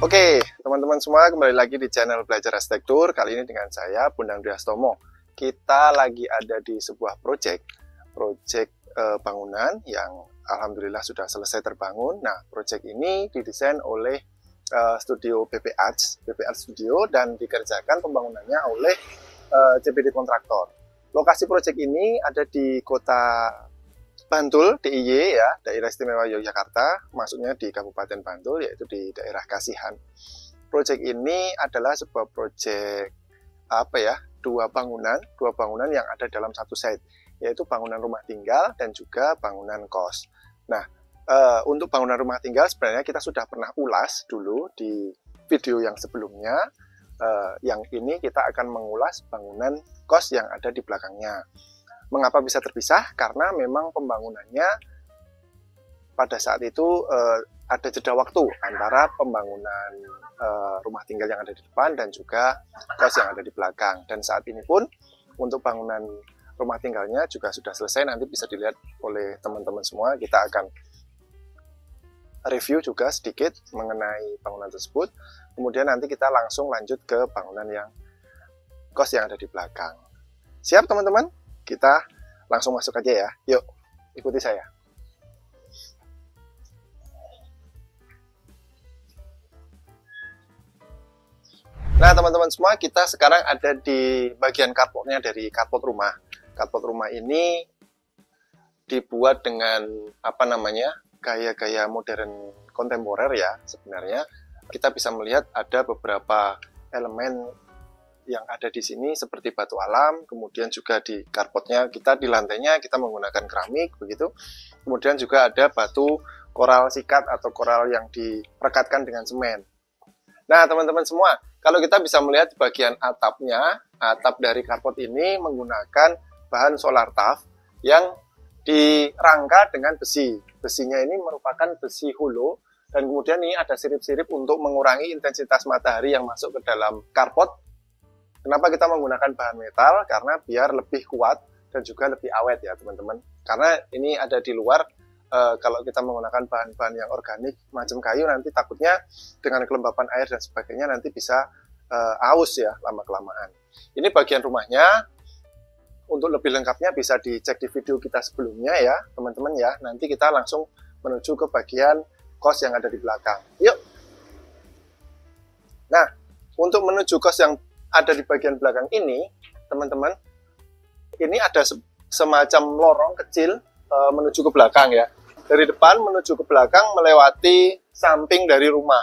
Oke, teman-teman semua, kembali lagi di channel Belajar Arsitektur. Kali ini dengan saya, Bundang Driastomo. Kita lagi ada di sebuah proyek bangunan yang alhamdulillah sudah selesai terbangun. Nah, proyek ini didesain oleh studio BP Arts Studio dan dikerjakan pembangunannya oleh CPD kontraktor. Lokasi proyek ini ada di kota Bantul, DIY ya, Daerah Istimewa Yogyakarta, maksudnya di Kabupaten Bantul, yaitu di daerah Kasihan. Proyek ini adalah sebuah proyek dua bangunan yang ada dalam satu site, yaitu bangunan rumah tinggal dan juga bangunan kos. Nah, untuk bangunan rumah tinggal sebenarnya kita sudah pernah ulas dulu di video yang sebelumnya. Yang ini kita akan mengulas bangunan kos yang ada di belakangnya. Mengapa bisa terpisah? Karena memang pembangunannya pada saat itu ada jeda waktu antara pembangunan rumah tinggal yang ada di depan dan juga kos yang ada di belakang. Dan saat ini pun untuk bangunan rumah tinggalnya juga sudah selesai, nanti bisa dilihat oleh teman-teman semua. Kita akan review juga sedikit mengenai bangunan tersebut. Kemudian nanti kita langsung lanjut ke bangunan yang kos yang ada di belakang. Siap teman-teman? Kita langsung masuk aja ya. Yuk, ikuti saya. Nah, teman-teman semua, kita sekarang ada di bagian carportnya dari carport rumah. Carport rumah ini dibuat dengan gaya-gaya modern kontemporer ya sebenarnya. Kita bisa melihat ada beberapa elemen yang ada di sini seperti batu alam, kemudian juga di carportnya di lantainya kita menggunakan keramik begitu. Kemudian juga ada batu koral sikat atau koral yang direkatkan dengan semen. Nah, teman-teman semua, kalau kita bisa melihat di bagian atapnya, atap dari carport ini menggunakan bahan solar tuf yang dirangka dengan besi. Besinya ini merupakan besi holo dan kemudian ini ada sirip-sirip untuk mengurangi intensitas matahari yang masuk ke dalam carport. Kenapa kita menggunakan bahan metal? Karena biar lebih kuat dan juga lebih awet ya teman-teman. Karena ini ada di luar, kalau kita menggunakan bahan-bahan yang organik macam kayu, nanti takutnya dengan kelembapan air dan sebagainya nanti bisa aus ya lama-kelamaan. Ini bagian rumahnya. Untuk lebih lengkapnya bisa dicek di video kita sebelumnya ya teman-teman ya. Nanti kita langsung menuju ke bagian kos yang ada di belakang. Yuk. Nah, untuk menuju kos yang ada di bagian belakang ini, teman-teman, ini ada semacam lorong kecil menuju ke belakang ya. Dari depan menuju ke belakang melewati samping dari rumah.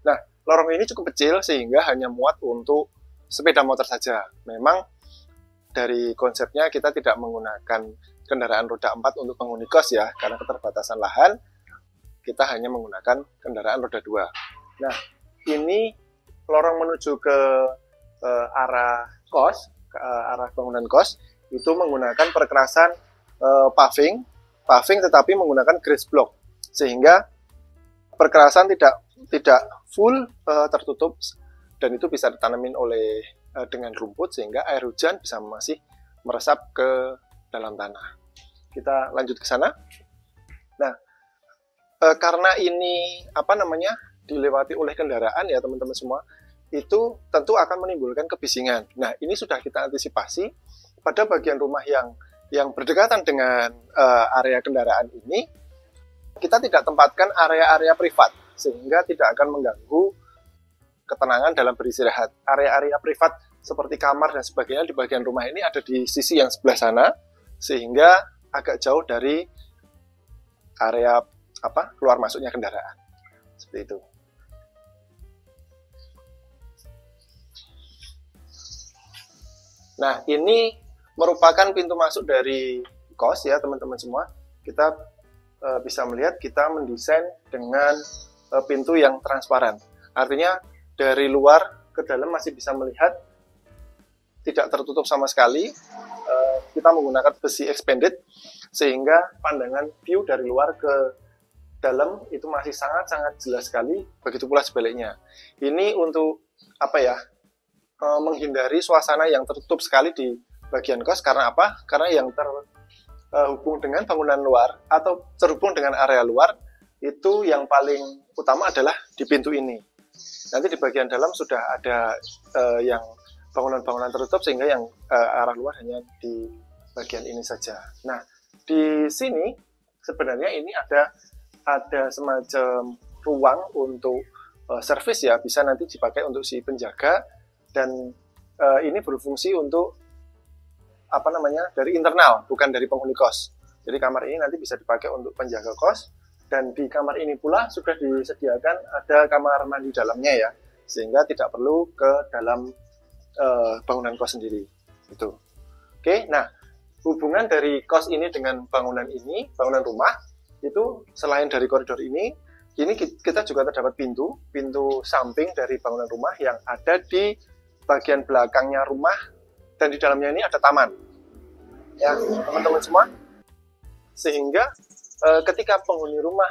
Nah, lorong ini cukup kecil sehingga hanya muat untuk sepeda motor saja. Memang dari konsepnya kita tidak menggunakan kendaraan roda 4 untuk penghuni kos ya, karena keterbatasan lahan, kita hanya menggunakan kendaraan roda 2. Nah, ini lorong menuju ke arah kos, ke arah bangunan kos, itu menggunakan perkerasan paving tetapi menggunakan grass block, sehingga perkerasan tidak full tertutup dan itu bisa ditanamin dengan rumput sehingga air hujan bisa masih meresap ke dalam tanah. Kita lanjut ke sana. Nah, karena ini dilewati oleh kendaraan ya teman-teman semua, itu tentu akan menimbulkan kebisingan. Nah, ini sudah kita antisipasi pada bagian rumah yang berdekatan dengan area kendaraan ini. Kita tidak tempatkan area-area privat sehingga tidak akan mengganggu ketenangan dalam beristirahat. Area-area privat seperti kamar dan sebagainya di bagian rumah ini ada di sisi yang sebelah sana, sehingga agak jauh dari area keluar masuknya kendaraan. Seperti itu. Nah, ini merupakan pintu masuk dari kos ya teman-teman semua. Kita bisa melihat kita mendesain dengan pintu yang transparan. Artinya dari luar ke dalam masih bisa melihat, tidak tertutup sama sekali. Kita menggunakan besi expanded sehingga pandangan view dari luar ke dalam itu masih sangat-sangat jelas sekali. Begitu pula sebaliknya. Ini untuk menghindari suasana yang tertutup sekali di bagian kos. Karena apa? Karena yang terhubung dengan bangunan luar atau terhubung dengan area luar itu yang paling utama adalah di pintu ini. Nanti di bagian dalam sudah ada yang bangunan-bangunan tertutup, sehingga yang arah luar hanya di bagian ini saja. Nah, di sini sebenarnya ini ada semacam ruang untuk servis ya, bisa nanti dipakai untuk si penjaga, dan ini berfungsi untuk dari internal, bukan dari penghuni kos. Jadi kamar ini nanti bisa dipakai untuk penjaga kos, dan di kamar ini pula sudah disediakan ada kamar mandi dalamnya ya, sehingga tidak perlu ke dalam bangunan kos sendiri. Itu. Oke, nah hubungan dari kos ini dengan bangunan ini, bangunan rumah, itu selain dari koridor ini kita juga terdapat pintu samping dari bangunan rumah yang ada di bagian belakangnya rumah, dan di dalamnya ini ada taman. Ya, teman-teman semua. Sehingga ketika penghuni rumah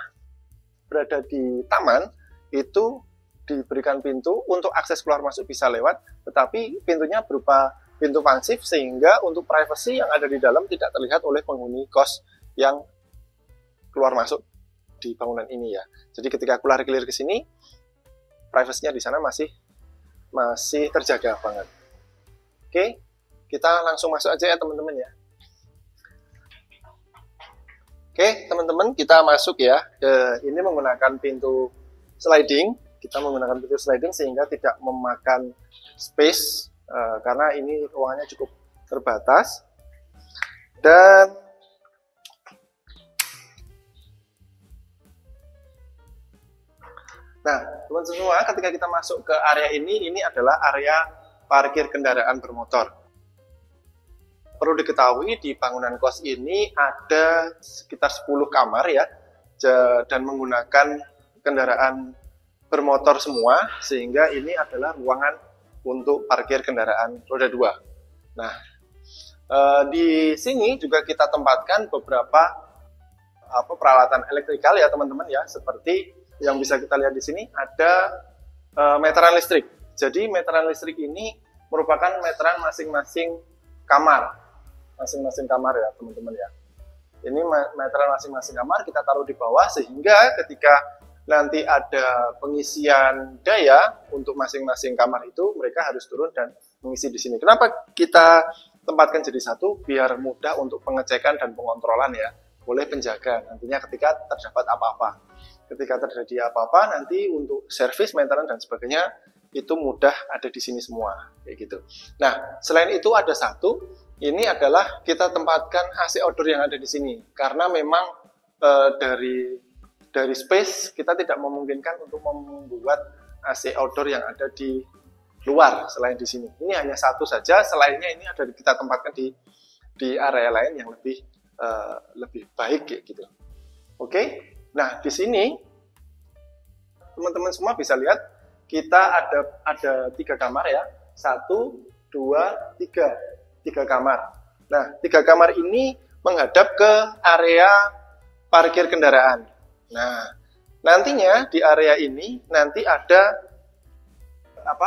berada di taman, itu diberikan pintu untuk akses keluar masuk bisa lewat, tetapi pintunya berupa pintu pasif, sehingga untuk privasi yang ada di dalam tidak terlihat oleh penghuni kos yang keluar masuk di bangunan ini ya. Jadi ketika aku lari-kelir ke sini, privasinya di sana masih terjaga banget. Oke, kita langsung masuk aja ya teman-teman ya. Oke, teman-teman, kita masuk ya. Ini menggunakan pintu sliding. Kita menggunakan pintu sliding sehingga tidak memakan space, karena ini ruangannya cukup terbatas. Dan nah, teman-teman semua, ketika kita masuk ke area ini adalah area parkir kendaraan bermotor. Perlu diketahui di bangunan kos ini ada sekitar 10 kamar ya, dan menggunakan kendaraan bermotor semua, sehingga ini adalah ruangan untuk parkir kendaraan roda 2. Nah, di sini juga kita tempatkan beberapa peralatan elektrikal ya teman-teman ya, seperti yang bisa kita lihat di sini ada meteran listrik. Jadi meteran listrik ini merupakan meteran masing-masing kamar ya teman-teman ya. Ini meteran masing-masing kamar kita taruh di bawah, sehingga ketika nanti ada pengisian daya untuk masing-masing kamar itu, mereka harus turun dan mengisi di sini. Kenapa kita tempatkan jadi satu? Biar mudah untuk pengecekan dan pengontrolan ya oleh penjaga nantinya ketika terdapat apa-apa. Ketika terjadi apa-apa nanti untuk servis, maintenance dan sebagainya itu mudah ada di sini semua kayak gitu. Nah, selain itu ada satu, ini adalah kita tempatkan AC outdoor yang ada di sini, karena memang dari space kita tidak memungkinkan untuk membuat AC outdoor yang ada di luar selain di sini. Ini hanya satu saja, selainnya ini ada kita tempatkan di area lain yang lebih baik kayak gitu. Oke, nah di sini teman-teman semua bisa lihat kita ada 3 kamar ya, 1, 2, 3. 3 kamar. Nah, 3 kamar ini menghadap ke area parkir kendaraan. Nah, nantinya di area ini nanti ada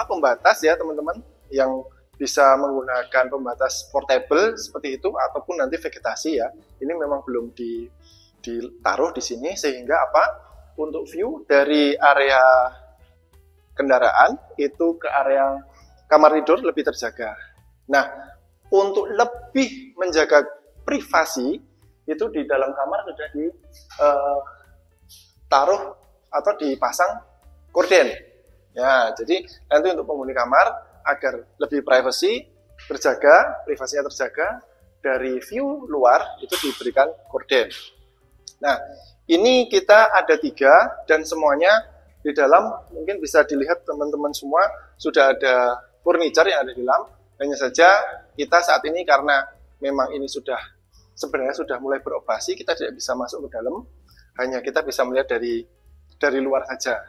pembatas ya teman-teman, yang bisa menggunakan pembatas portable seperti itu, ataupun nanti vegetasi ya. Ini memang belum ditaruh di sini, sehingga untuk view dari area kendaraan itu ke area kamar tidur lebih terjaga. Nah, untuk lebih menjaga privasi, itu di dalam kamar sudah ditaruh atau dipasang gorden. Ya, jadi nanti untuk penghuni kamar agar lebih privasinya terjaga dari view luar itu diberikan gorden. Nah, ini kita ada 3 dan semuanya di dalam mungkin bisa dilihat teman-teman semua sudah ada furniture yang ada di dalam. Hanya saja kita saat ini karena memang ini sebenarnya sudah mulai beroperasi, kita tidak bisa masuk ke dalam, hanya kita bisa melihat dari luar saja.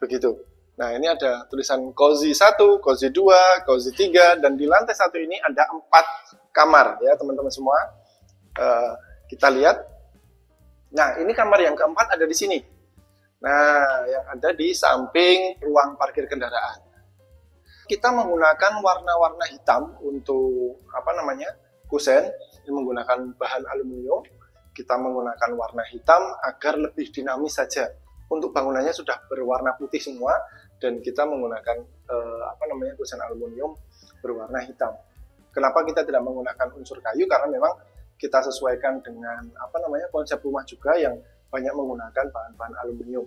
Begitu. Nah, ini ada tulisan Cozy 1, Cozy 2, Cozy 3, dan di lantai 1 ini ada 4 kamar ya teman-teman semua. Kita lihat. Nah, ini kamar yang keempat ada di sini. Nah, yang ada di samping ruang parkir kendaraan. Kita menggunakan warna-warna hitam untuk kusen, ini menggunakan bahan aluminium. Kita menggunakan warna hitam agar lebih dinamis saja untuk bangunannya sudah berwarna putih semua dan kita menggunakan kusen aluminium berwarna hitam. Kenapa kita tidak menggunakan unsur kayu? Karena memang kita sesuaikan dengan konsep rumah juga yang banyak menggunakan bahan-bahan aluminium.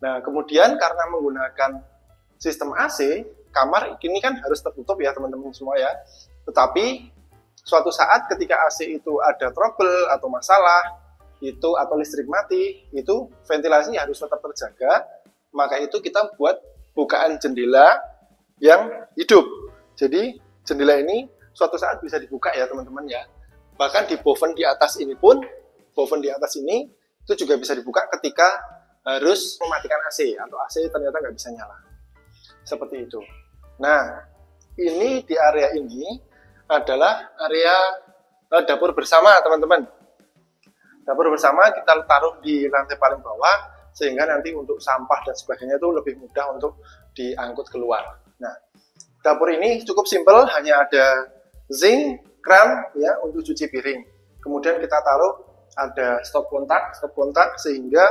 Nah, kemudian karena menggunakan sistem AC, kamar ini kan harus tertutup ya teman-teman semua ya. Tetapi suatu saat ketika AC itu ada trouble atau masalah, atau listrik mati, itu ventilasi harus tetap terjaga. Maka itu kita buat bukaan jendela yang hidup. Jadi jendela ini suatu saat bisa dibuka ya teman-teman ya. Bahkan di boven di atas ini pun, boven di atas ini itu juga bisa dibuka ketika harus mematikan AC atau AC ternyata nggak bisa nyala. Seperti itu. Nah, ini di area ini adalah area dapur bersama teman-teman. Dapur bersama kita taruh di lantai paling bawah sehingga nanti untuk sampah dan sebagainya itu lebih mudah untuk diangkut keluar. Nah, dapur ini cukup simpel, hanya ada sink, kran ya untuk cuci piring. Kemudian kita taruh ada stop kontak sehingga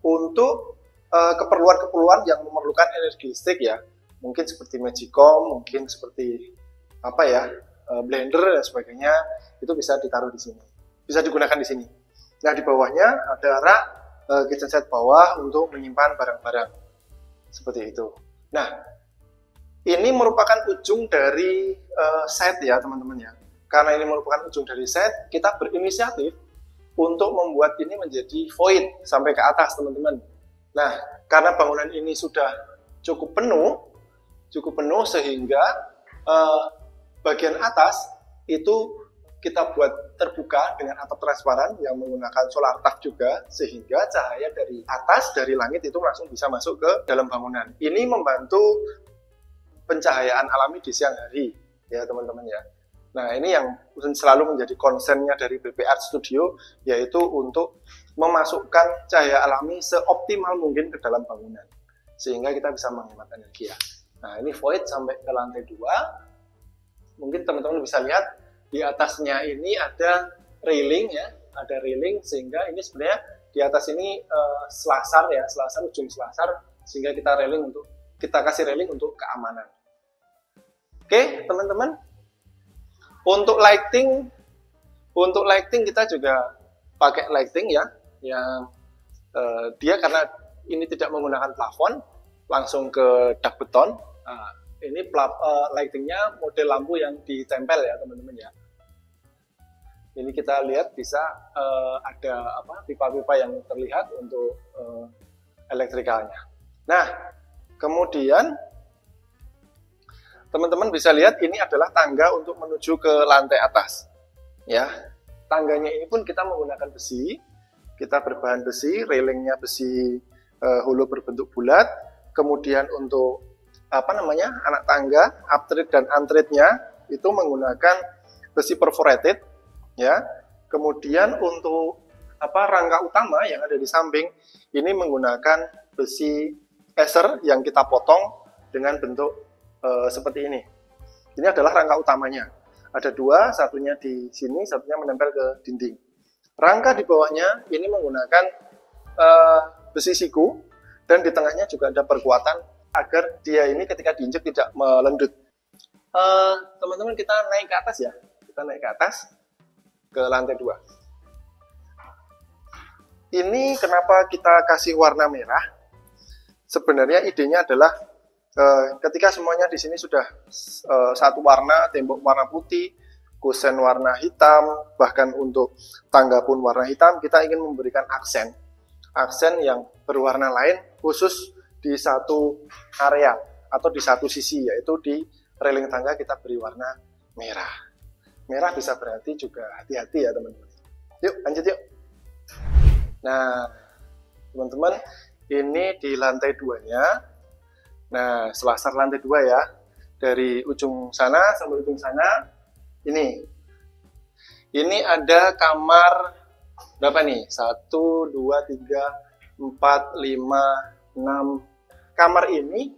untuk keperluan-keperluan yang memerlukan energi listrik ya, mungkin seperti magicom, mungkin seperti blender dan sebagainya, itu bisa ditaruh di sini, bisa digunakan di sini. Nah, di bawahnya ada rak kitchen set bawah untuk menyimpan barang-barang seperti itu. Nah, ini merupakan ujung dari set ya teman-teman ya. Karena ini merupakan ujung dari set, kita berinisiatif untuk membuat ini menjadi void sampai ke atas teman-teman. Nah, karena bangunan ini sudah cukup penuh sehingga bagian atas itu kita buat terbuka dengan atap transparan yang menggunakan solar tap juga, sehingga cahaya dari atas, dari langit itu langsung bisa masuk ke dalam bangunan. Ini membantu pencahayaan alami di siang hari ya teman-teman ya. Nah, ini yang selalu menjadi konsennya dari BP Art Studio, yaitu untuk memasukkan cahaya alami seoptimal mungkin ke dalam bangunan sehingga kita bisa menghemat energi ya. Nah, ini void sampai ke lantai 2. Mungkin teman-teman bisa lihat di atasnya ini ada railing ya, ada railing sehingga ini sebenarnya di atas ini selasar ya, ujung selasar, sehingga kita kasih railing untuk keamanan. Oke, teman-teman. Untuk lighting kita juga pakai lighting ya, yang dia karena ini tidak menggunakan plafon, langsung ke dak beton. Nah, ini lightingnya model lampu yang ditempel ya teman-teman ya. Ini kita lihat bisa ada pipa-pipa yang terlihat untuk elektrikalnya. Nah, kemudian teman-teman bisa lihat ini adalah tangga untuk menuju ke lantai atas. Ya, tangganya ini pun kita menggunakan besi. Kita berbahan besi, railingnya besi holo berbentuk bulat. Kemudian untuk anak tangga, up-tread dan untread-nya itu menggunakan besi perforated. Ya, kemudian untuk rangka utama yang ada di samping ini menggunakan besi eser yang kita potong dengan bentuk seperti ini. Ini adalah rangka utamanya. Ada dua, satunya di sini, satunya menempel ke dinding. Rangka di bawahnya ini menggunakan besi siku dan di tengahnya juga ada perkuatan agar dia ini ketika diinjek tidak melendut. Teman-teman kita naik ke atas ya. Kita naik ke atas ke lantai 2. Ini kenapa kita kasih warna merah? Sebenarnya idenya adalah ketika semuanya di sini sudah satu warna, tembok warna putih, kusen warna hitam, bahkan untuk tangga pun warna hitam, kita ingin memberikan aksen yang berwarna lain khusus di satu area atau di satu sisi, yaitu di railing tangga kita beri warna merah. Merah bisa berarti juga hati-hati ya teman-teman. Yuk lanjut yuk. Nah teman-teman, ini di lantai 2-nya. Nah, selasar lantai 2 ya. Dari ujung sana sampai ujung sana. Ini ada kamar berapa nih? 1, 2, 3, 4, 5, 6. Kamar ini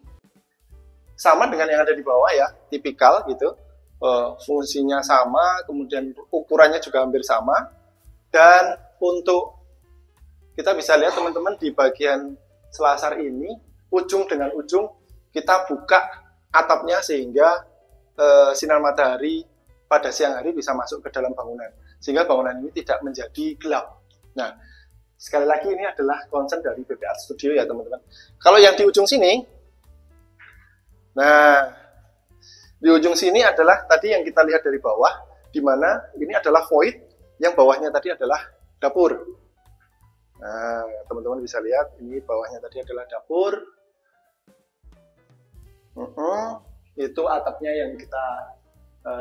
sama dengan yang ada di bawah ya, tipikal gitu. Fungsinya sama, kemudian ukurannya juga hampir sama. Dan untuk kita bisa lihat teman-teman di bagian selasar ini, ujung dengan ujung kita buka atapnya sehingga sinar matahari pada siang hari bisa masuk ke dalam bangunan, sehingga bangunan ini tidak menjadi gelap. Nah, sekali lagi ini adalah concern dari BP Art Studio ya teman-teman. Kalau yang di ujung sini, nah di ujung sini adalah tadi yang kita lihat dari bawah, di mana ini adalah void, yang bawahnya tadi adalah dapur. Nah, teman-teman bisa lihat ini bawahnya tadi adalah dapur. Itu atapnya yang kita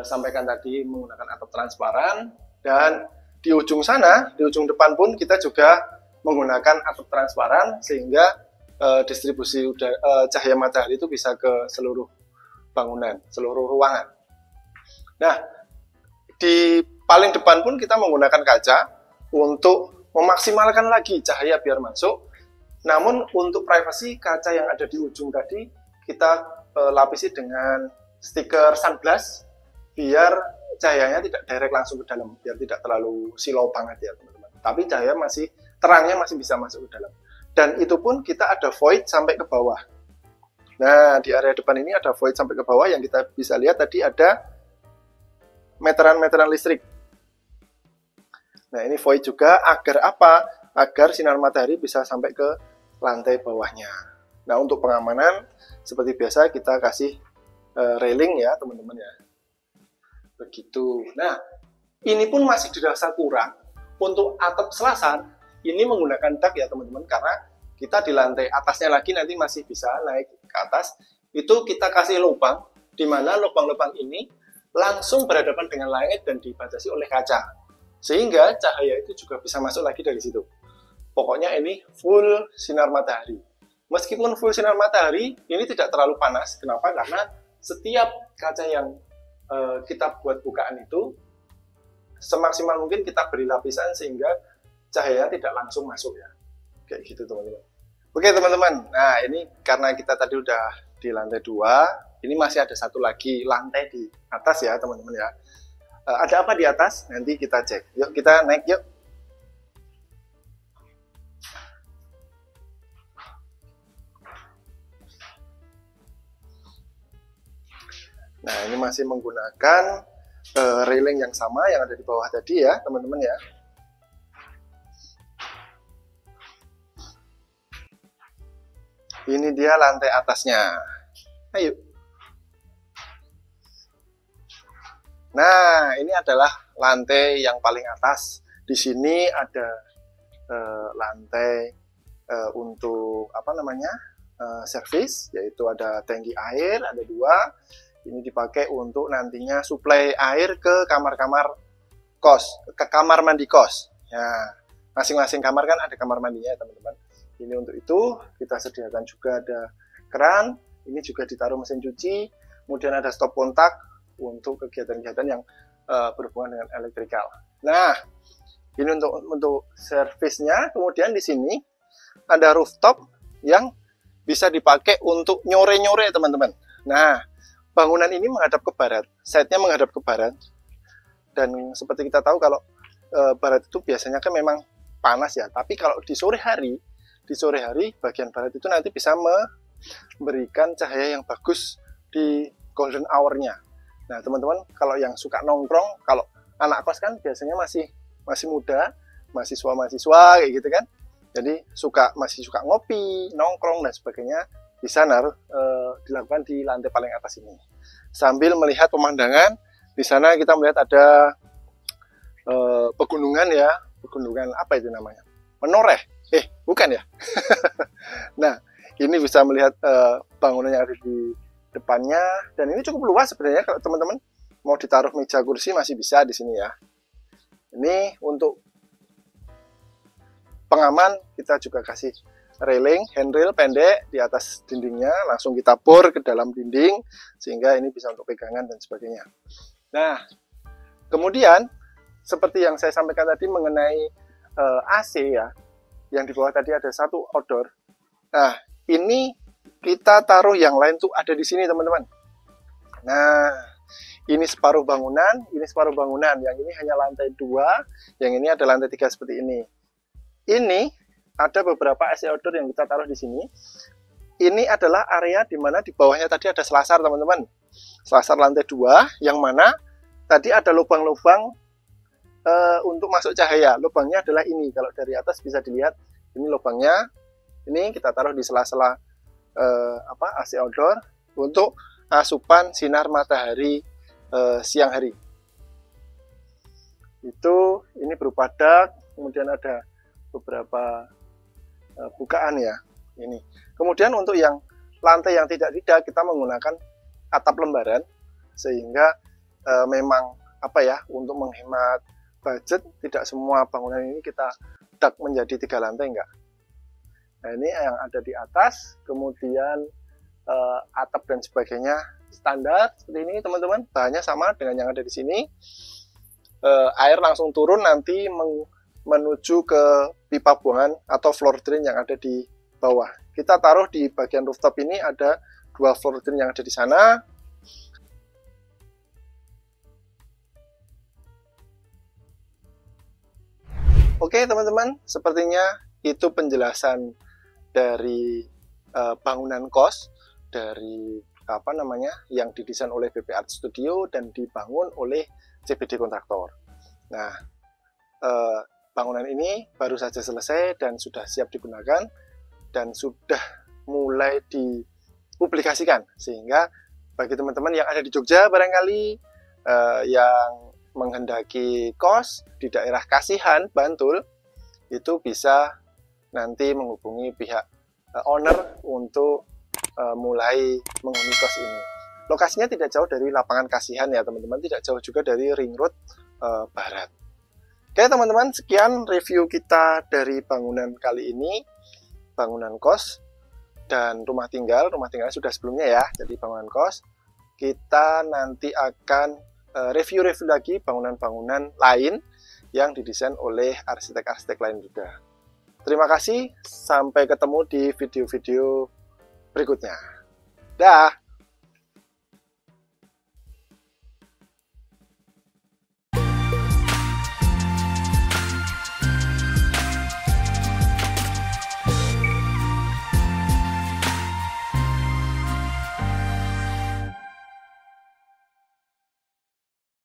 sampaikan tadi menggunakan atap transparan, dan di ujung sana, di ujung depan pun kita juga menggunakan atap transparan sehingga distribusi cahaya matahari itu bisa ke seluruh bangunan, seluruh ruangan. Nah, di paling depan pun kita menggunakan kaca untuk memaksimalkan lagi cahaya biar masuk. Namun untuk privasi, kaca yang ada di ujung tadi kita lapisi dengan stiker sunblast biar cahayanya tidak direct langsung ke dalam, biar tidak terlalu silau banget ya teman-teman. Tapi cahaya masih, terangnya masih bisa masuk ke dalam. Dan itu pun kita ada void sampai ke bawah. Nah, di area depan ini ada void sampai ke bawah, yang kita bisa lihat tadi ada meteran-meteran listrik. Nah, ini void juga agar apa? Agar sinar matahari bisa sampai ke lantai bawahnya. Nah, untuk pengamanan seperti biasa kita kasih railing ya teman-teman ya. Begitu. Nah, ini pun masih dirasa kurang. Untuk atap selasar, ini menggunakan dak ya teman-teman, karena kita di lantai atasnya lagi nanti masih bisa naik ke atas. Itu kita kasih lubang, di mana lubang-lubang ini langsung berhadapan dengan langit dan dibatasi oleh kaca. Sehingga cahaya itu juga bisa masuk lagi dari situ. Pokoknya ini full sinar matahari. Meskipun full sinar matahari, ini tidak terlalu panas. Kenapa? Karena setiap kaca yang kita buat bukaan itu semaksimal mungkin kita beri lapisan sehingga cahaya tidak langsung masuk ya, kayak gitu teman-teman. Oke teman-teman, nah ini karena kita tadi udah di lantai 2, ini masih ada satu lagi lantai di atas ya teman-teman ya. Ada apa di atas? Nanti kita cek. Yuk kita naik yuk. Nah, ini masih menggunakan railing yang sama yang ada di bawah tadi ya, teman-teman ya. Ini dia lantai atasnya. Ayo. Nah, ini adalah lantai yang paling atas. Di sini ada lantai untuk apa namanya? Servis, yaitu ada tangki air, ada 2. Ini dipakai untuk nantinya suplai air ke kamar-kamar kos, ke kamar mandi kos. Ya, masing-masing kamar kan ada kamar mandinya ya teman-teman. Ini untuk itu kita sediakan juga ada keran. Ini juga ditaruh mesin cuci. Kemudian ada stop kontak untuk kegiatan-kegiatan yang berhubungan dengan elektrikal. Nah, ini untuk servisnya. Kemudian di sini ada rooftop yang bisa dipakai untuk nyore-nyore teman-teman. Nah, bangunan ini menghadap ke barat, side-nya menghadap ke barat, dan seperti kita tahu kalau barat itu biasanya kan memang panas ya, tapi kalau di sore hari bagian barat itu nanti bisa memberikan cahaya yang bagus di golden hour-nya. Nah teman-teman, kalau yang suka nongkrong, kalau anak kos kan biasanya masih muda, mahasiswa kayak gitu kan, jadi masih suka ngopi, nongkrong dan sebagainya, bisa dilakukan di lantai paling atas ini. Sambil melihat pemandangan, di sana kita melihat ada pegunungan ya, pegunungan apa itu namanya? Menoreh? Bukan ya? Nah, ini bisa melihat bangunan yang ada di depannya, dan ini cukup luas sebenarnya. Kalau teman-teman mau ditaruh meja kursi masih bisa di sini ya. Ini untuk pengaman kita juga kasih railing, handrail pendek di atas dindingnya, langsung kita bor ke dalam dinding sehingga ini bisa untuk pegangan dan sebagainya. Nah, kemudian seperti yang saya sampaikan tadi mengenai AC ya, yang di bawah tadi ada satu outdoor. Nah, ini kita taruh yang lain tuh ada di sini teman-teman. Nah, ini separuh bangunan, ini separuh bangunan. Yang ini hanya lantai 2, yang ini ada lantai 3 seperti ini. Ini ada beberapa AC outdoor yang kita taruh di sini. Ini adalah area di mana di bawahnya tadi ada selasar, teman-teman. Selasar lantai 2, yang mana tadi ada lubang-lubang untuk masuk cahaya. Lubangnya adalah ini. Kalau dari atas bisa dilihat, ini lubangnya. Ini kita taruh di sela-sela AC outdoor untuk asupan sinar matahari siang hari. Itu ini berupa dak, kemudian ada beberapa bukaan ya. Ini. Kemudian untuk yang lantai yang tidak kita menggunakan atap lembaran, sehingga memang untuk menghemat budget, tidak semua bangunan ini kita dak menjadi 3 lantai, enggak. Nah, ini yang ada di atas, kemudian atap dan sebagainya standar seperti ini, teman-teman. Bahannya sama dengan yang ada di sini. Air langsung turun nanti menuju ke pipa buangan atau floor drain yang ada di bawah. Kita taruh di bagian rooftop ini ada 2 floor drain yang ada di sana. Oke, teman-teman, sepertinya itu penjelasan dari bangunan kos dari yang didesain oleh BP Art Studio dan dibangun oleh CBD kontraktor. Nah, bangunan ini baru saja selesai dan sudah siap digunakan dan sudah mulai dipublikasikan, sehingga bagi teman-teman yang ada di Jogja barangkali yang menghendaki kos di daerah Kasihan, Bantul, itu bisa nanti menghubungi pihak owner untuk mulai menghuni kos ini. Lokasinya tidak jauh dari lapangan Kasihan ya teman-teman, tidak jauh juga dari Ring Road Barat. Oke teman-teman, sekian review kita dari bangunan kali ini, bangunan kos dan rumah tinggal. Rumah tinggal sudah sebelumnya ya, jadi bangunan kos. Kita nanti akan review-review lagi bangunan-bangunan lain yang didesain oleh arsitek-arsitek lain juga. Terima kasih, sampai ketemu di video-video berikutnya. Dah.